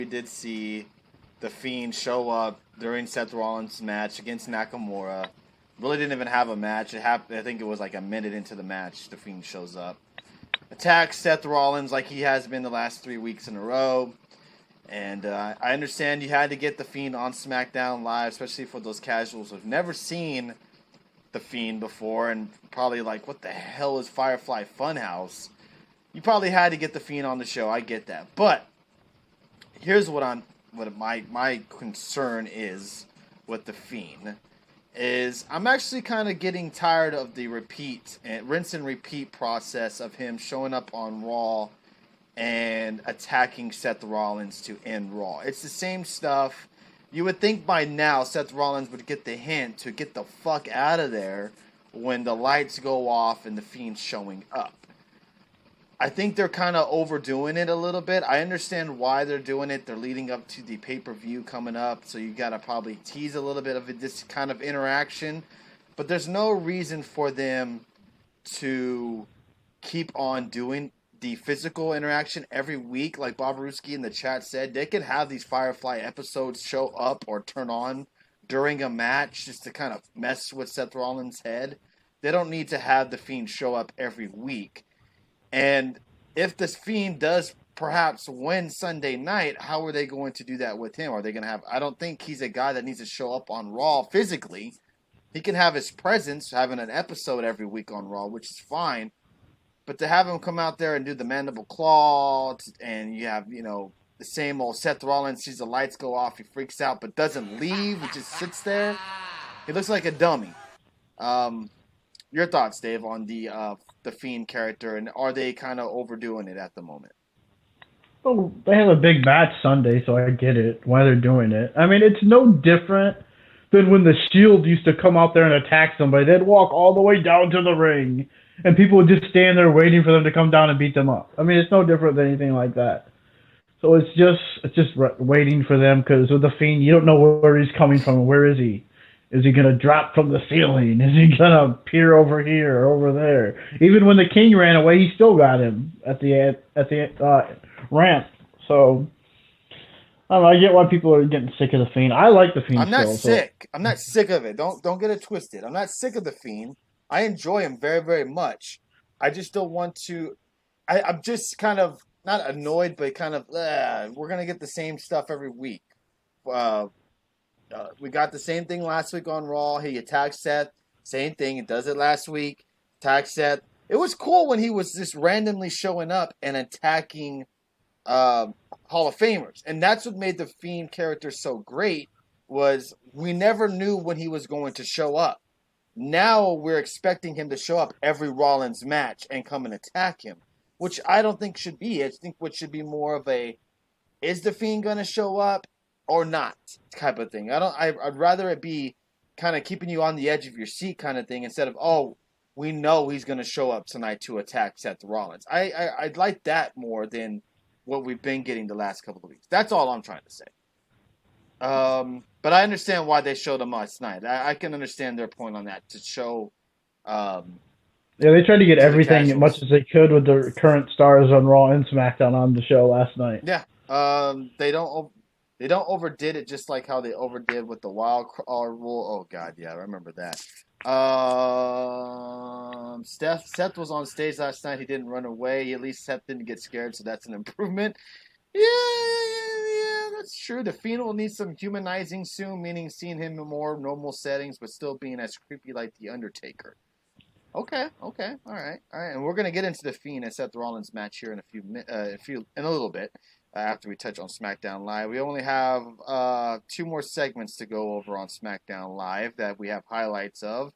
we did see the Fiend show up during Seth Rollins' match against Nakamura. Really didn't even have a match. It happened. I think it was like a minute into the match. The Fiend shows up, attacks Seth Rollins like he has been the last 3 weeks in a row. And I understand you had to get the Fiend on SmackDown Live, especially for those casuals who've never seen the Fiend before and probably like, what the hell is Firefly Funhouse? You probably had to get the Fiend on the show. I get that, but here's what my concern is with the Fiend is I'm actually kind of getting tired of the rinse and repeat process of him showing up on Raw and attacking Seth Rollins to end Raw. It's the same stuff. You would think by now Seth Rollins would get the hint to get the fuck out of there when the lights go off and the Fiend's showing up. I think they're kind of overdoing it a little bit. I understand why they're doing it. They're leading up to the pay-per-view coming up, so you got to probably tease a little bit of this kind of interaction. But there's no reason for them to keep on doing the physical interaction every week. Like Bob Ruski in the chat said, they could have these Firefly episodes show up or turn on during a match just to kind of mess with Seth Rollins' head. They don't need to have the Fiend show up every week. And if this Fiend does perhaps win Sunday night, how are they going to do that with him? Are they going to have... I don't think he's a guy that needs to show up on Raw physically. He can have his presence, having an episode every week on Raw, which is fine. But to have him come out there and do the mandible claw, and you have, the same old Seth Rollins sees the lights go off, he freaks out, but doesn't leave, he just sits there. He looks like a dummy. Your thoughts, Dave, on the Fiend character, and are they kind of overdoing it at the moment? Well, they have a big match Sunday, so I get it, why they're doing it. I mean, it's no different than when the Shield used to come out there and attack somebody. They'd walk all the way down to the ring, and people would just stand there waiting for them to come down and beat them up. I mean, it's no different than anything like that. So it's just waiting for them, because with the Fiend, you don't know where he's coming from. Where is he? Is he going to drop from the ceiling? Is he going to appear over here or over there? Even when the King ran away, he still got him at the ramp. So I don't know, I get why people are getting sick of the Fiend. I like the Fiend. I'm not sick. I'm not sick of it. Don't get it twisted. I'm not sick of the Fiend. I enjoy him very, very much. I just don't want to. I'm just kind of not annoyed, but kind of we're gonna get the same stuff every week. We got the same thing last week on Raw. He attacked Seth. Same thing. He does it last week. Attacked Seth. It was cool when he was just randomly showing up and attacking Hall of Famers. And that's what made the Fiend character so great, was we never knew when he was going to show up. Now we're expecting him to show up every Rollins match and come and attack him, which I don't think should be. I think what should be more of a, is the Fiend going to show up or not type of thing. I'd rather it be kind of keeping you on the edge of your seat kind of thing, instead of, oh, we know he's going to show up tonight to attack Seth Rollins. I'd like that more than what we've been getting the last couple of weeks. That's all I'm trying to say. But I understand why they showed him last night. I can understand their point on that, to show. Yeah, they tried to get everything as much as they could with the current stars on Raw and SmackDown on the show last night. Yeah, they don't overdid it, just like how they overdid with the wild card rule. Oh God, yeah, I remember that. Seth was on stage last night. He didn't run away. At least Seth didn't get scared, so that's an improvement. Yeah, that's true. The Fiend will need some humanizing soon, meaning seeing him in more normal settings, but still being as creepy like The Undertaker. Okay, all right. And we're gonna get into the Fiend and Seth Rollins match here in a little bit after we touch on SmackDown Live. We only have 2 more segments to go over on SmackDown Live that we have highlights of.